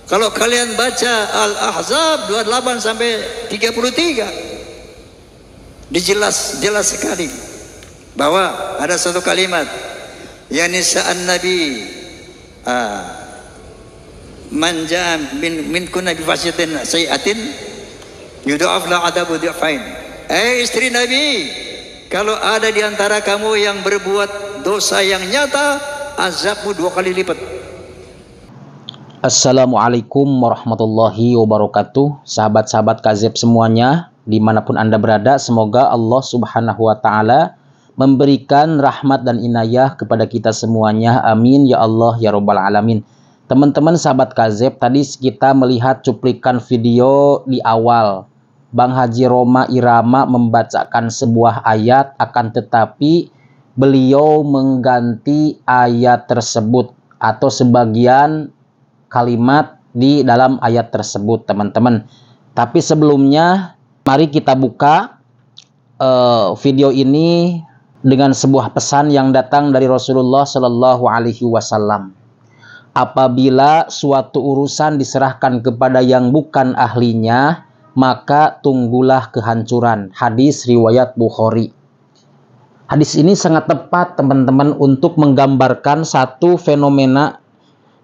Kalau kalian baca Al-Ahzab 28 sampai 33, jelas sekali bahwa ada satu kalimat, ya nisa'an nabi man jaa min kunna bi fasyatin sayi'atin yudha'af la adabu dhi'fain. Istri Nabi, kalau ada di antara kamu yang berbuat dosa yang nyata, azabmu 2 kali lipat. Assalamualaikum warahmatullahi wabarakatuh. Sahabat-sahabat Kazeb semuanya, dimanapun Anda berada, semoga Allah subhanahu wa ta'ala memberikan rahmat dan inayah kepada kita semuanya. Amin ya Allah ya Rabbal alamin. Teman-teman sahabat Kazeb, tadi kita melihat cuplikan video di awal. Bang Haji Roma Irama membacakan sebuah ayat, akan tetapi beliau mengganti ayat tersebut atau sebagian kalimat di dalam ayat tersebut, teman-teman. Tapi sebelumnya, mari kita buka video ini dengan sebuah pesan yang datang dari Rasulullah Shallallahu Alaihi Wasallam. Apabila suatu urusan diserahkan kepada yang bukan ahlinya, maka tunggulah kehancuran. Hadis riwayat Bukhari. Hadis ini sangat tepat, teman-teman, untuk menggambarkan satu fenomena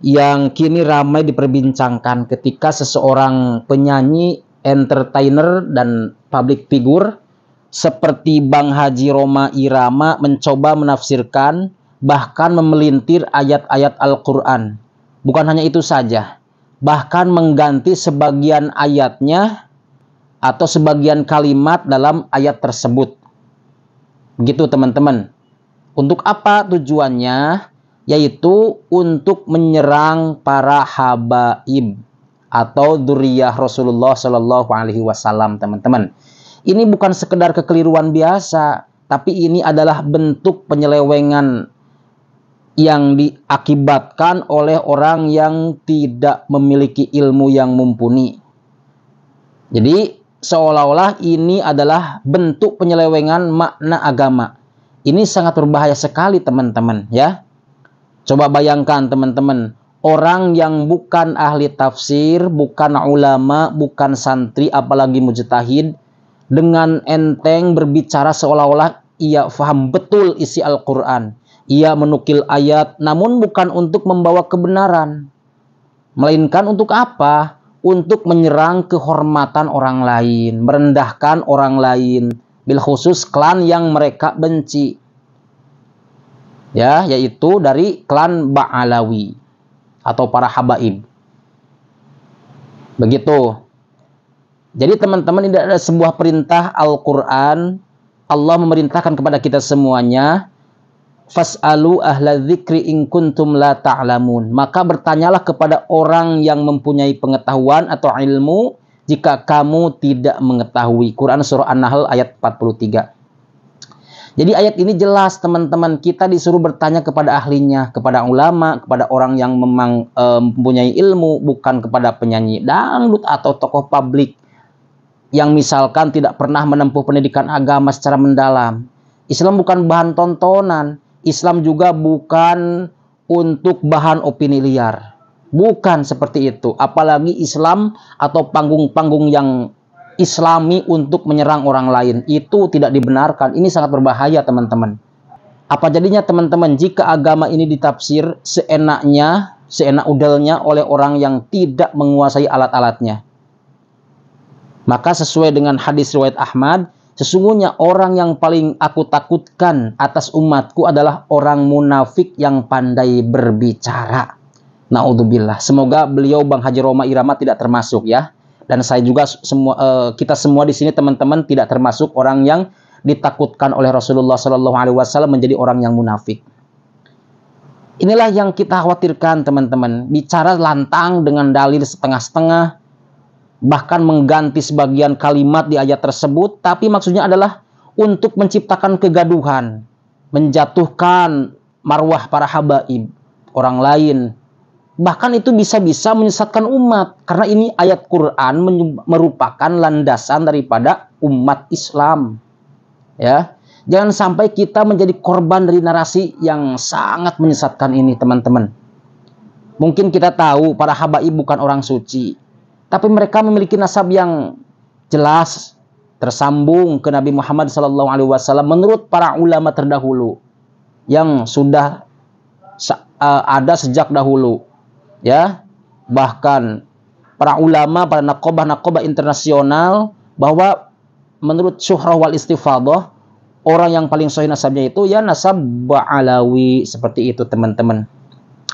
yang kini ramai diperbincangkan ketika seseorang penyanyi, entertainer, dan public figure seperti Bang Haji Roma Irama mencoba menafsirkan bahkan memelintir ayat-ayat Al-Quran. Bukan hanya itu saja, bahkan mengganti sebagian ayatnya atau sebagian kalimat dalam ayat tersebut. Begitu, teman-teman. Untuk apa tujuannya? Yaitu untuk menyerang para habaib atau dzurriyyah Rasulullah Shallallahu Alaihi Wasallam, teman-teman. Ini bukan sekedar kekeliruan biasa, tapi ini adalah bentuk penyelewengan yang diakibatkan oleh orang yang tidak memiliki ilmu yang mumpuni. Jadi seolah-olah ini adalah bentuk penyelewengan makna agama. Ini sangat berbahaya sekali, teman-teman, ya. Coba bayangkan, teman-teman, orang yang bukan ahli tafsir, bukan ulama, bukan santri, apalagi mujtahid, dengan enteng berbicara seolah-olah ia faham betul isi Al-Quran. Ia menukil ayat, namun bukan untuk membawa kebenaran, melainkan untuk apa? Untuk menyerang kehormatan orang lain, merendahkan orang lain, bil khusus klan yang mereka benci. Ya, yaitu dari klan Ba'alawi atau para habaib. Begitu. Jadi teman-teman, ini ada sebuah perintah Al-Quran. Allah memerintahkan kepada kita semuanya, fas'alu ahla dzikri in kuntum la ta'lamun. Maka bertanyalah kepada orang yang mempunyai pengetahuan atau ilmu jika kamu tidak mengetahui. Quran surah An-Nahl ayat 43. Jadi ayat ini jelas, teman-teman, kita disuruh bertanya kepada ahlinya, kepada ulama, kepada orang yang memang mempunyai ilmu, bukan kepada penyanyi dangdut atau tokoh publik yang misalkan tidak pernah menempuh pendidikan agama secara mendalam. Islam bukan bahan tontonan. Islam juga bukan untuk bahan opini liar. Bukan seperti itu. Apalagi Islam atau panggung-panggung yang Islami untuk menyerang orang lain. Itu tidak dibenarkan. Ini sangat berbahaya, teman-teman. Apa jadinya, teman-teman, jika agama ini ditafsir seenaknya, seenak udelnya oleh orang yang tidak menguasai alat-alatnya? Maka sesuai dengan hadis riwayat Ahmad, sesungguhnya orang yang paling aku takutkan atas umatku adalah orang munafik yang pandai berbicara. Naudzubillah. Semoga beliau Bang Haji Roma Irama tidak termasuk, ya. Dan saya juga kita semua di sini, teman-teman, tidak termasuk orang yang ditakutkan oleh Rasulullah Shallallahu Alaihi Wasallam menjadi orang yang munafik. Inilah yang kita khawatirkan, teman-teman. Bicara lantang dengan dalil setengah-setengah, bahkan mengganti sebagian kalimat di ayat tersebut, tapi maksudnya adalah untuk menciptakan kegaduhan, menjatuhkan marwah para habaib, orang lain. Bahkan itu bisa-bisa menyesatkan umat, karena ini ayat Quran merupakan landasan daripada umat Islam. Ya, jangan sampai kita menjadi korban dari narasi yang sangat menyesatkan ini, teman-teman. Mungkin kita tahu para habaib bukan orang suci, tapi mereka memiliki nasab yang jelas tersambung ke Nabi Muhammad SAW menurut para ulama terdahulu yang sudah ada sejak dahulu, ya. Bahkan para ulama, para nakobah internasional, bahwa menurut Syuhrah wal Istifadah, orang yang paling sahih nasabnya itu ya nasab Ba'alawi, seperti itu teman-teman.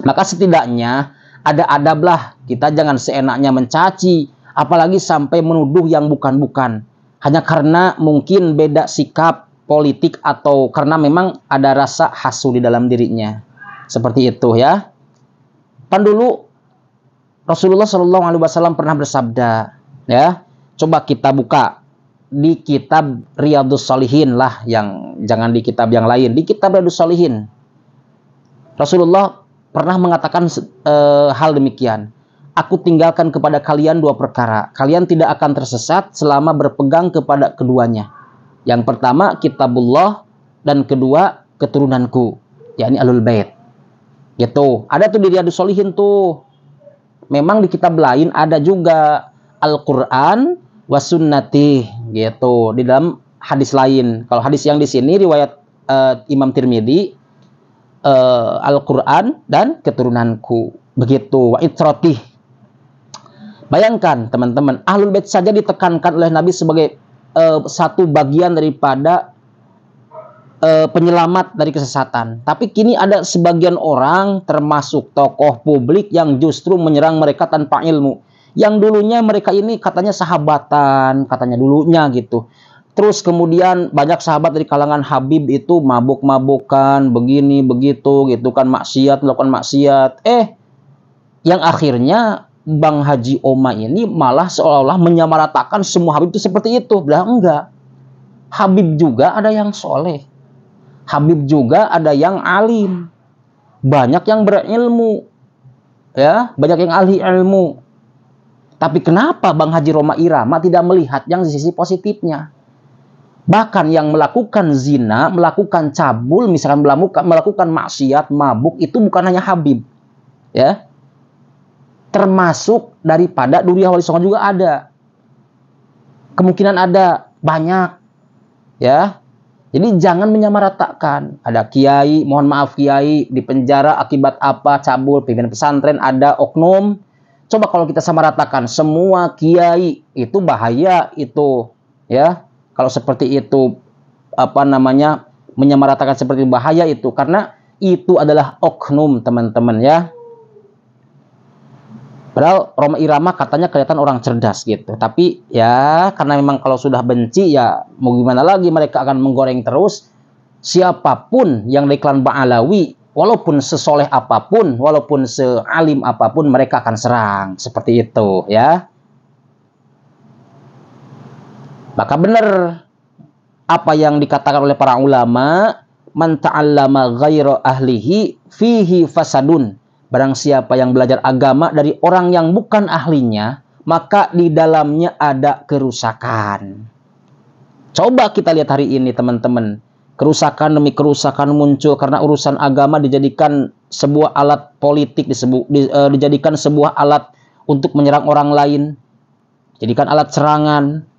Maka setidaknya ada adablah, kita jangan seenaknya mencaci, apalagi sampai menuduh yang bukan-bukan, hanya karena mungkin beda sikap politik atau karena memang ada rasa hasud di dalam dirinya. Seperti itu ya. Kan dulu Rasulullah SAW pernah bersabda, ya. Coba kita buka di kitab Riyadhus Shalihin lah, yang jangan di kitab yang lain, di kitab Riyadhus Shalihin. Rasulullah pernah mengatakan hal demikian. Aku tinggalkan kepada kalian dua perkara. Kalian tidak akan tersesat selama berpegang kepada keduanya. Yang pertama kitabullah, dan kedua keturunanku, yakni Ahlul Bait. Gitu. Ada tuh di Riyadhus Shalihin tuh. Memang di kitab lain ada juga Al-Qur'an wa sunnati, gitu. Di dalam hadis lain. Kalau hadis yang di sini riwayat Imam Tirmidzi, Al-Quran dan keturunanku, begitu. Wa itrotih. Bayangkan teman-teman, Ahlul Bait saja ditekankan oleh Nabi sebagai satu bagian daripada penyelamat dari kesesatan. Tapi kini ada sebagian orang, termasuk tokoh publik, yang justru menyerang mereka tanpa ilmu. Yang dulunya mereka ini katanya sahabatan, katanya dulunya gitu. Terus kemudian banyak sahabat dari kalangan Habib itu mabuk-mabukan, begini, begitu, gitu kan, maksiat, melakukan maksiat. Yang akhirnya Bang Haji Oma ini malah seolah-olah menyamaratakan semua Habib itu seperti itu. Bilang enggak. Habib juga ada yang soleh. Habib juga ada yang alim. Banyak yang berilmu. Ya, banyak yang ahli ilmu. Tapi kenapa Bang Haji Roma Irama tidak melihat yang di sisi positifnya? Bahkan yang melakukan zina, melakukan cabul, misalkan melakukan maksiat, mabuk, itu bukan hanya Habib, ya. Termasuk daripada Duriah Wali Songo juga ada. Kemungkinan ada, banyak, ya. Jadi jangan menyamaratakan. Ada kiai, mohon maaf kiai, di penjara akibat apa? Cabul, pimpinan pesantren, ada oknum. Coba kalau kita samaratakan, semua kiai itu bahaya itu, ya. Kalau seperti itu, menyamaratakan seperti itu, bahaya itu. Karena itu adalah oknum, teman-teman, ya. Padahal Roma Irama katanya kelihatan orang cerdas gitu. Tapi ya karena memang kalau sudah benci ya mau gimana lagi, mereka akan menggoreng terus. Siapapun yang dari klan Ba'alawi, walaupun sesoleh apapun, walaupun sealim apapun, mereka akan serang. Seperti itu, ya. Maka benar apa yang dikatakan oleh para ulama, man ta'allama ghaira ahlihi fihi fasadun. Barang siapa yang belajar agama dari orang yang bukan ahlinya, maka di dalamnya ada kerusakan. Coba kita lihat hari ini teman-teman. Kerusakan demi kerusakan muncul karena urusan agama dijadikan sebuah alat politik, dijadikan sebuah alat untuk menyerang orang lain. Jadikan alat serangan.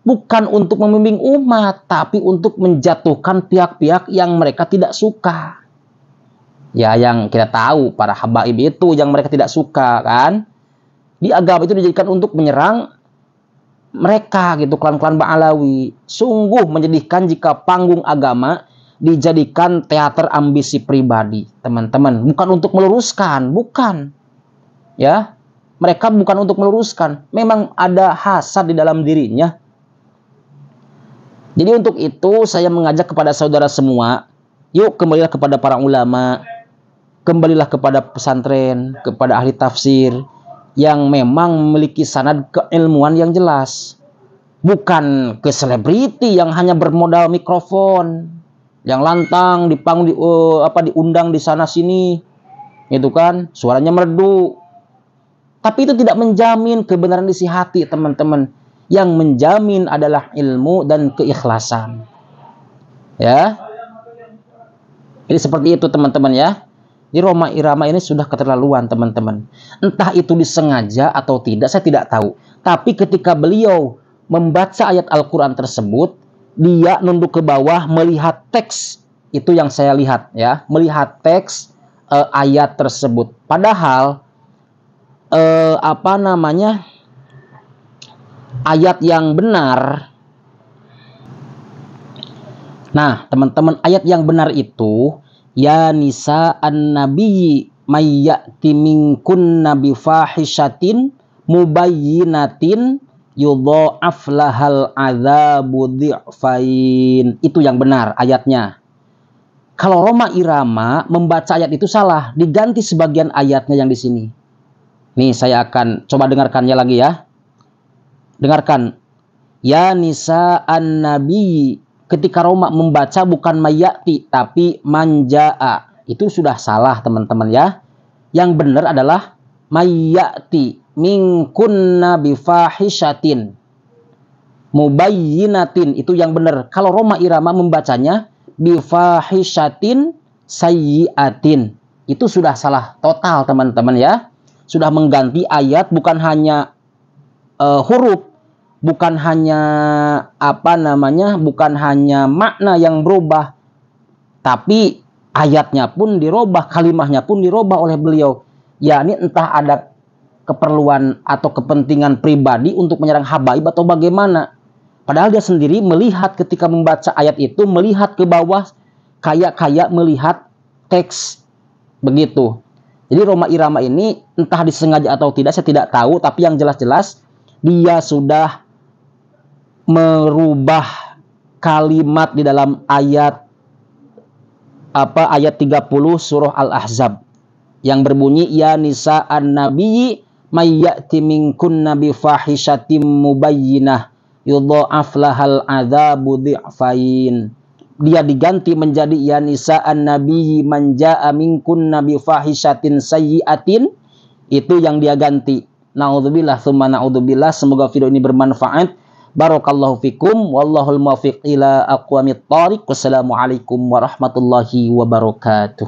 Bukan untuk membimbing umat, tapi untuk menjatuhkan pihak-pihak yang mereka tidak suka. Ya, yang kita tahu, para habaib itu yang mereka tidak suka, kan? Di agama itu dijadikan untuk menyerang mereka, gitu, klan-klan Ba'alawi. Sungguh menyedihkan jika panggung agama dijadikan teater ambisi pribadi, teman-teman. Bukan untuk meluruskan, bukan. Ya, mereka bukan untuk meluruskan. Memang ada hasad di dalam dirinya. Jadi untuk itu saya mengajak kepada saudara semua, yuk kembalilah kepada para ulama, kembalilah kepada pesantren, kepada ahli tafsir yang memang memiliki sanad keilmuan yang jelas. Bukan ke selebriti yang hanya bermodal mikrofon, yang lantang di panggung diundang di sana sini, itu kan, suaranya merdu. Tapi itu tidak menjamin kebenaran isi hati, teman-teman. Yang menjamin adalah ilmu dan keikhlasan. Ya. Ini seperti itu teman-teman, ya. Di Roma Irama ini sudah keterlaluan, teman-teman. Entah itu disengaja atau tidak, saya tidak tahu. Tapi ketika beliau membaca ayat Al-Quran tersebut, dia nunduk ke bawah melihat teks. Itu yang saya lihat ya, melihat teks ayat tersebut. Padahal ayat yang benar. Nah, teman-teman, ayat yang benar itu ya nisa an-nabiyyi may ya'ti minkunna bi fahishatin mubayyinatin yudha'af lahal adzabu dhi'fain. Itu yang benar ayatnya. Kalau Roma Irama membaca ayat itu salah, diganti sebagian ayatnya yang di sini. Nih, saya akan coba dengarkannya lagi ya. Dengarkan. Ya nisa an-nabiyyi. Ketika Roma membaca bukan mayati tapi manjaa. Itu sudah salah, teman-teman ya. Yang benar adalah mayati minkunna bifahishatin mubayyinatin. Itu yang benar. Kalau Roma Irama membacanya bifahishatin sayyiatin. Itu sudah salah total, teman-teman ya. Sudah mengganti ayat, bukan hanya huruf, bukan hanya bukan hanya makna yang berubah, tapi ayatnya pun dirubah, kalimahnya pun dirubah oleh beliau. Ya, ini entah ada keperluan atau kepentingan pribadi untuk menyerang habaib atau bagaimana. Padahal dia sendiri melihat ketika membaca ayat itu, melihat ke bawah kayak melihat teks begitu. Jadi Roma Irama ini entah disengaja atau tidak, saya tidak tahu, tapi yang jelas-jelas dia sudah merubah kalimat di dalam ayat ayat 30 surah Al-Ahzab yang berbunyi ya nisa an-nabiyyi may ya'ti minkunna bi fahishatin mubayyinah yudha'af lahal adzabu dhi'fain. Dia diganti menjadi ya nisa an-nabiyyi man jaa'a minkunna bi fahishatin sayyi'atin. Itu yang dia ganti. Na'udzubillah tsumma na'udzubillah. Semoga video ini bermanfaat. Barakallahu fikum, wallahul muwaffiq ila aqwamit thariq. Wassalamualaikum warahmatullahi wabarakatuh.